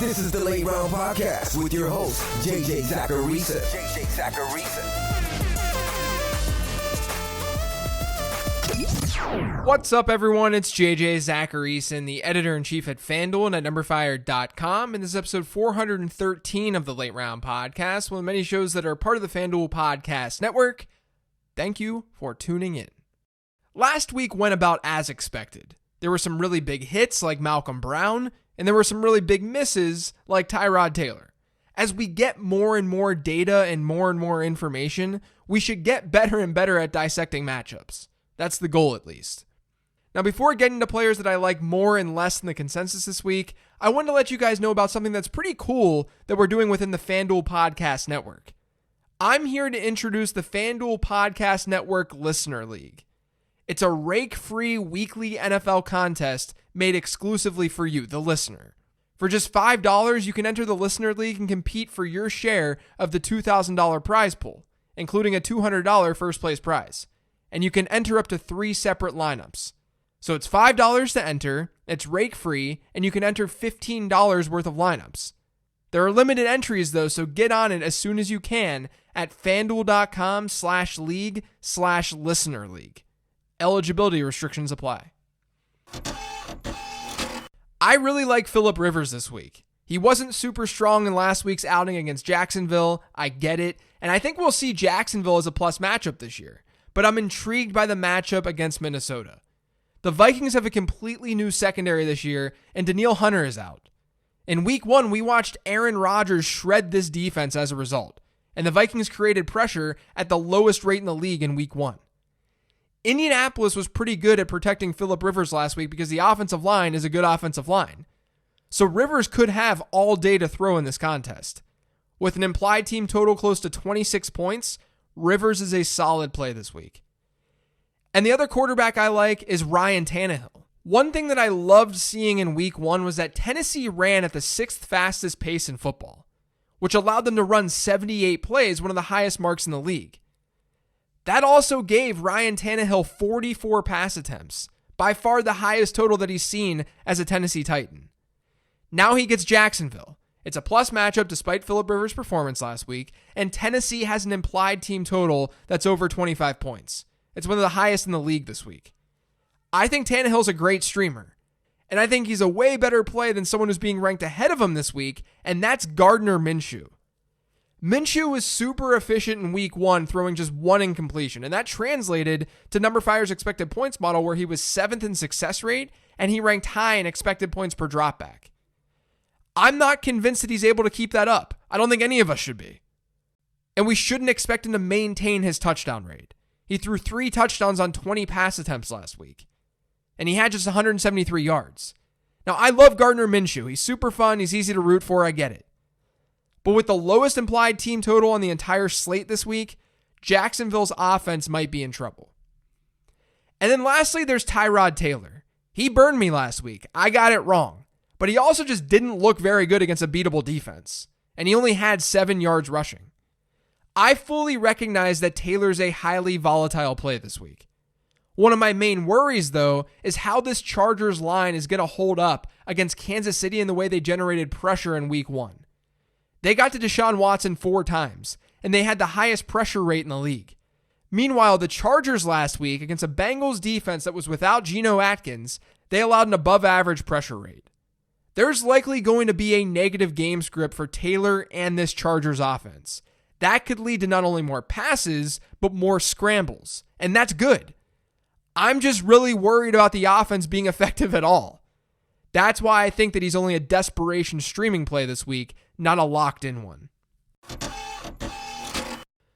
This is the Late Round Podcast with your host, JJ Zachariason. What's up, everyone? It's JJ Zachariason, the editor-in-chief at FanDuel and at NumberFire.com, and this is episode 413 of the Late Round Podcast, one of many shows that are part of the FanDuel Podcast Network. Thank you for tuning in. Last week went about as expected. There were some really big hits like Malcolm Brown, and there were some really big misses like Tyrod Taylor. As we get more and more data and more information, we should get better and better at dissecting matchups. That's the goal, at least. Now, before getting to players that I like more and less than the consensus this week, I wanted to let you guys know about something that's pretty cool that we're doing within the FanDuel Podcast Network. I'm here to introduce the FanDuel Podcast Network Listener League. It's a rake-free weekly NFL contest made exclusively for you, the listener. For just $5, you can enter the Listener League and compete for your share of the $2,000 prize pool, including a $200 first-place prize. And you can enter up to 3 separate lineups. So it's $5 to enter, it's rake-free, and you can enter $15 worth of lineups. There are limited entries, though, so get on it as soon as you can at fanduel.com/league/listenerleague. Eligibility restrictions apply. I really like Phillip Rivers this week. He wasn't super strong in last week's outing against Jacksonville. I get it. And I think we'll see Jacksonville as a plus matchup this year. But I'm intrigued by the matchup against Minnesota. The Vikings have a completely new secondary this year, and Danielle Hunter is out. In week 1, we watched Aaron Rodgers shred this defense as a result. And the Vikings created pressure at the lowest rate in the league in week 1. Indianapolis was pretty good at protecting Phillip Rivers last week because the offensive line is a good offensive line. So Rivers could have all day to throw in this contest. With an implied team total close to 26 points, Rivers is a solid play this week. And the other quarterback I like is Ryan Tannehill. One thing that I loved seeing in week 1 was that Tennessee ran at the 6th fastest pace in football, which allowed them to run 78 plays, one of the highest marks in the league. That also gave Ryan Tannehill 44 pass attempts, by far the highest total that he's seen as a Tennessee Titan. Now he gets Jacksonville. It's a plus matchup despite Phillip Rivers' performance last week, and Tennessee has an implied team total that's over 25 points. It's one of the highest in the league this week. I think Tannehill's a great streamer, and I think he's a way better play than someone who's being ranked ahead of him this week, and that's Gardner Minshew. Minshew was super efficient in week 1, throwing just 1 incompletion, and that translated to NumberFire's expected points model where he was 7th in success rate, and he ranked high in expected points per dropback. I'm not convinced that he's able to keep that up. I don't think any of us should be. And we shouldn't expect him to maintain his touchdown rate. He threw 3 touchdowns on 20 pass attempts last week, and he had just 173 yards. Now, I love Gardner Minshew. He's super fun. He's easy to root for. I get it. But with the lowest implied team total on the entire slate this week, Jacksonville's offense might be in trouble. And then lastly, there's Tyrod Taylor. He burned me last week. I got it wrong. But he also just didn't look very good against a beatable defense. And he only had 7 yards rushing. I fully recognize that Taylor's a highly volatile play this week. One of my main worries, though, is how this Chargers line is going to hold up against Kansas City in the way they generated pressure in week 1. They got to Deshaun Watson 4 times, and they had the highest pressure rate in the league. Meanwhile, the Chargers last week against a Bengals defense that was without Geno Atkins, they allowed an above-average pressure rate. There's likely going to be a negative game script for Taylor and this Chargers offense. That could lead to not only more passes, but more scrambles, and that's good. I'm just really worried about the offense being effective at all. That's why I think that he's only a desperation streaming play this week, not a locked-in one.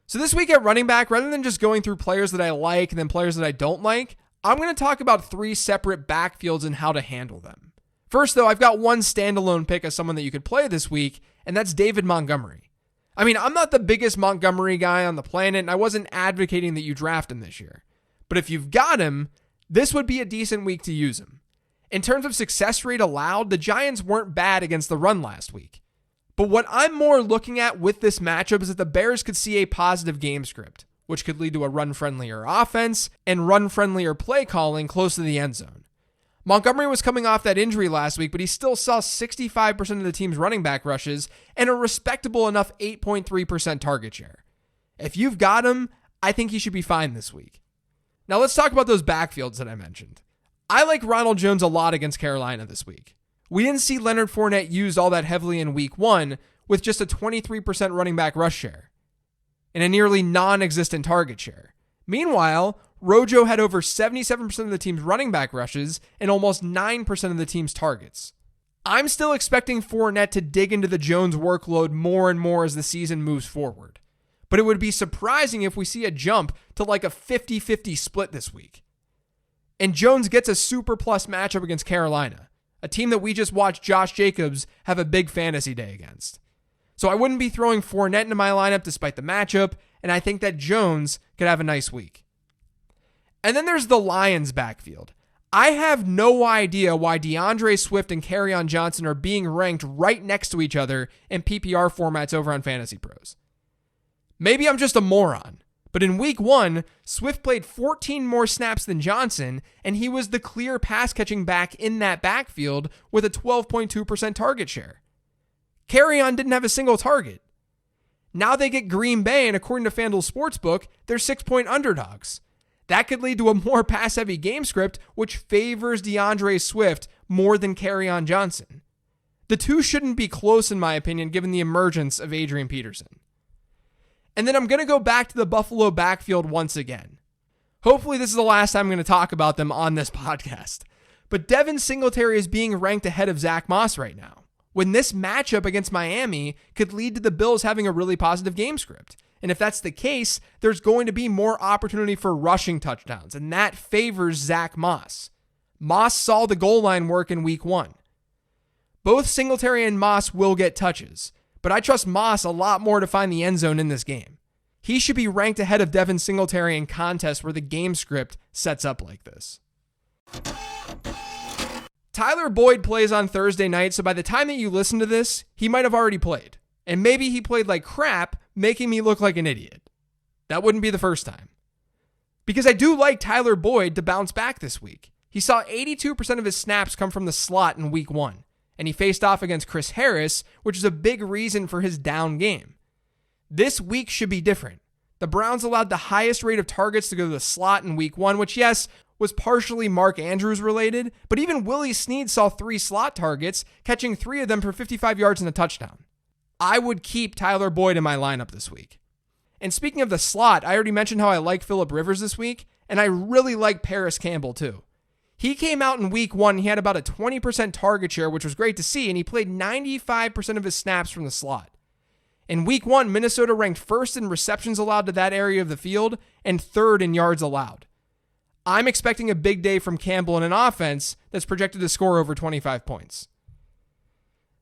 So this week at running back, rather than just going through players that I like and then players that I don't like, I'm going to talk about 3 separate backfields and how to handle them. First, though, I've got one standalone pick as someone that you could play this week, and that's David Montgomery. I mean, I'm not the biggest Montgomery guy on the planet, and I wasn't advocating that you draft him this year. But if you've got him, this would be a decent week to use him. In terms of success rate allowed, the Giants weren't bad against the run last week. But what I'm more looking at with this matchup is that the Bears could see a positive game script, which could lead to a run-friendlier offense and run-friendlier play calling close to the end zone. Montgomery was coming off that injury last week, but he still saw 65% of the team's running back rushes and a respectable enough 8.3% target share. If you've got him, I think he should be fine this week. Now let's talk about those backfields that I mentioned. I like Ronald Jones a lot against Carolina this week. We didn't see Leonard Fournette used all that heavily in week 1 with just a 23% running back rush share and a nearly non-existent target share. Meanwhile, Rojo had over 77% of the team's running back rushes and almost 9% of the team's targets. I'm still expecting Fournette to dig into the Jones workload more and more as the season moves forward. But it would be surprising if we see a jump to like a 50-50 split this week. And Jones gets a super plus matchup against Carolina, a team that we just watched Josh Jacobs have a big fantasy day against. So I wouldn't be throwing Fournette into my lineup despite the matchup, and I think that Jones could have a nice week. And then there's the Lions backfield. I have no idea why DeAndre Swift and Kerryon Johnson are being ranked right next to each other in PPR formats over on Fantasy Pros. Maybe I'm just a moron, but in week 1, Swift played 14 more snaps than Johnson, and he was the clear pass-catching back in that backfield with a 12.2% target share. Kerryon didn't have a single target. Now they get Green Bay, and according to FanDuel Sportsbook, they're 6-point underdogs. That could lead to a more pass-heavy game script, which favors DeAndre Swift more than Kerryon Johnson. The two shouldn't be close, in my opinion, given the emergence of Adrian Peterson. And then I'm going to go back to the Buffalo backfield once again. Hopefully this is the last time I'm going to talk about them on this podcast. But Devin Singletary is being ranked ahead of Zach Moss right now, when this matchup against Miami could lead to the Bills having a really positive game script. And if that's the case, there's going to be more opportunity for rushing touchdowns, and that favors Zach Moss. Moss saw the goal line work in week 1. Both Singletary and Moss will get touches, but I trust Moss a lot more to find the end zone in this game. He should be ranked ahead of Devin Singletary in contests where the game script sets up like this. Tyler Boyd plays on Thursday night, so by the time that you listen to this, he might have already played. And maybe he played like crap, making me look like an idiot. That wouldn't be the first time. Because I do like Tyler Boyd to bounce back this week. He saw 82% of his snaps come from the slot in week 1, and he faced off against Chris Harris, which is a big reason for his down game. This week should be different. The Browns allowed the highest rate of targets to go to the slot in week 1, which, yes, was partially Mark Andrews related, but even Willie Snead saw 3 slot targets, catching 3 of them for 55 yards and a touchdown. I would keep Tyler Boyd in my lineup this week. And speaking of the slot, I already mentioned how I like Phillip Rivers this week, and I really like Paris Campbell too. He came out in week 1, he had about a 20% target share, which was great to see, and he played 95% of his snaps from the slot. In week 1, Minnesota ranked first in receptions allowed to that area of the field and third in yards allowed. I'm expecting a big day from Campbell in an offense that's projected to score over 25 points.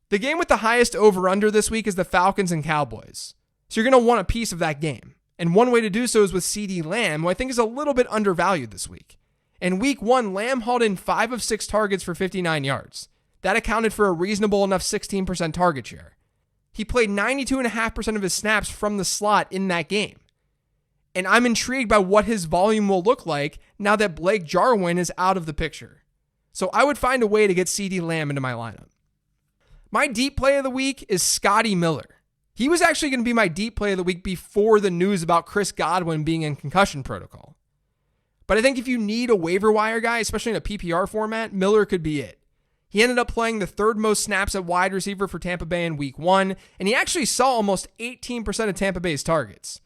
The game with the highest over-under this week is the Falcons and Cowboys. So you're going to want a piece of that game. And one way to do so is with CeeDee Lamb, who I think is a little bit undervalued this week. In week 1, Lamb hauled in 5 of 6 targets for 59 yards. That accounted for a reasonable enough 16% target share. He played 92.5% of his snaps from the slot in that game. And I'm intrigued by what his volume will look like now that Blake Jarwin is out of the picture. So I would find a way to get CeeDee Lamb into my lineup. My deep play of the week is Scotty Miller. He was actually going to be my deep play of the week before the news about Chris Godwin being in concussion protocol. But I think if you need a waiver wire guy, especially in a PPR format, Miller could be it. He ended up playing the 3rd most snaps at wide receiver for Tampa Bay in week 1, and he actually saw almost 18% of Tampa Bay's targets.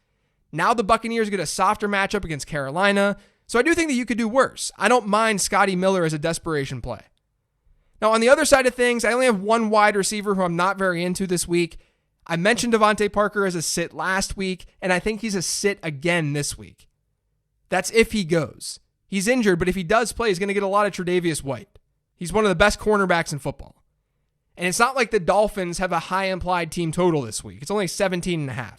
Now the Buccaneers get a softer matchup against Carolina, so I do think that you could do worse. I don't mind Scotty Miller as a desperation play. Now, on the other side of things, I only have one wide receiver who I'm not very into this week. I mentioned Devontae Parker as a sit last week, and I think he's a sit again this week. That's if he goes. He's injured, but if he does play, he's going to get a lot of Tre'Davious White. He's one of the best cornerbacks in football. And it's not like the Dolphins have a high implied team total this week. It's only 17.5.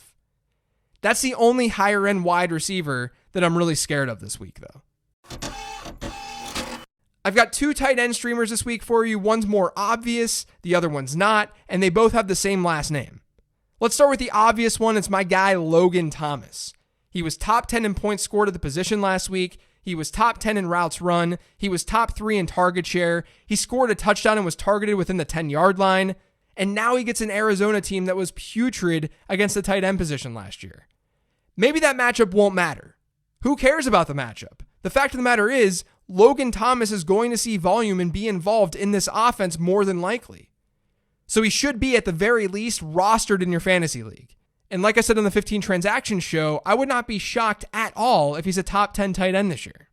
That's the only higher-end wide receiver that I'm really scared of this week, though. I've got 2 tight end streamers this week for you. One's more obvious, the other one's not, and they both have the same last name. Let's start with the obvious one. It's my guy, Logan Thomas. He was top 10 in points scored at the position last week. He was top 10 in routes run. He was top 3 in target share. He scored a touchdown and was targeted within the 10-yard line. And now he gets an Arizona team that was putrid against the tight end position last year. Maybe that matchup won't matter. Who cares about the matchup? The fact of the matter is, Logan Thomas is going to see volume and be involved in this offense more than likely. So he should be, at the very least, rostered in your fantasy league. And like I said on the 15 Transactions show, I would not be shocked at all if he's a top 10 tight end this year.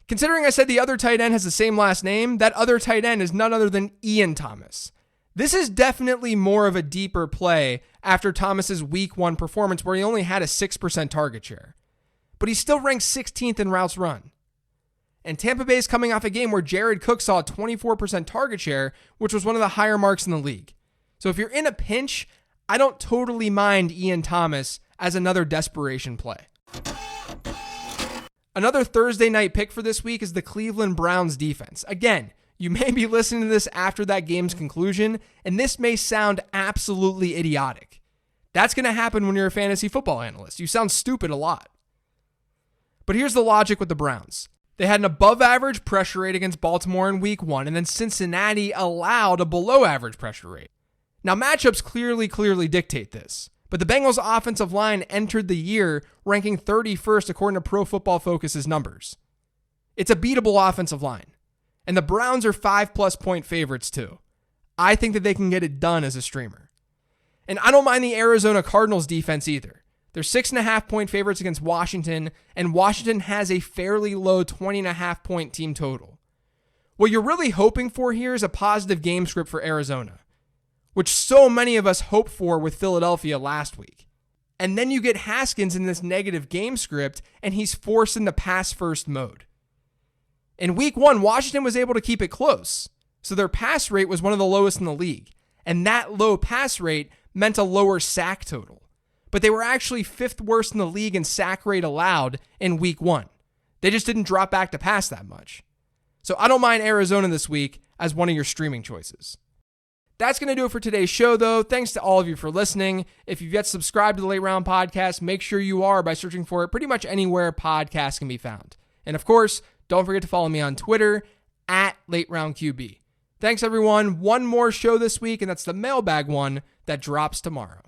Considering I said the other tight end has the same last name, that other tight end is none other than Ian Thomas. This is definitely more of a deeper play after Thomas's week 1 performance where he only had a 6% target share. But he still ranks 16th in routes run. And Tampa Bay is coming off a game where Jared Cook saw a 24% target share, which was one of the higher marks in the league. So if you're in a pinch, I don't totally mind Ian Thomas as another desperation play. Another Thursday night pick for this week is the Cleveland Browns defense. Again, you may be listening to this after that game's conclusion, and this may sound absolutely idiotic. That's going to happen when you're a fantasy football analyst. You sound stupid a lot. But here's the logic with the Browns. They had an above-average pressure rate against Baltimore in week 1, and then Cincinnati allowed a below-average pressure rate. Now, matchups clearly dictate this, but the Bengals' offensive line entered the year ranking 31st according to Pro Football Focus's numbers. It's a beatable offensive line, and the Browns are 5+ point favorites too. I think that they can get it done as a streamer. And I don't mind the Arizona Cardinals defense either. They're 6.5 point favorites against Washington, and Washington has a fairly low 20.5 point team total. What you're really hoping for here is a positive game script for Arizona, which so many of us hoped for with Philadelphia last week. And then you get Haskins in this negative game script, and he's forced into pass-first mode. In week 1, Washington was able to keep it close, so their pass rate was one of the lowest in the league, and that low pass rate meant a lower sack total. But they were actually 5th worst in the league in sack rate allowed in week 1. They just didn't drop back to pass that much. So I don't mind Arizona this week as one of your streaming choices. That's going to do it for today's show, though. Thanks to all of you for listening. If you've yet subscribed to the Late Round Podcast, make sure you are by searching for it pretty much anywhere podcasts can be found. And of course, don't forget to follow me on Twitter @LateRoundQB. Thanks, everyone. One more show this week, and that's the mailbag one that drops tomorrow.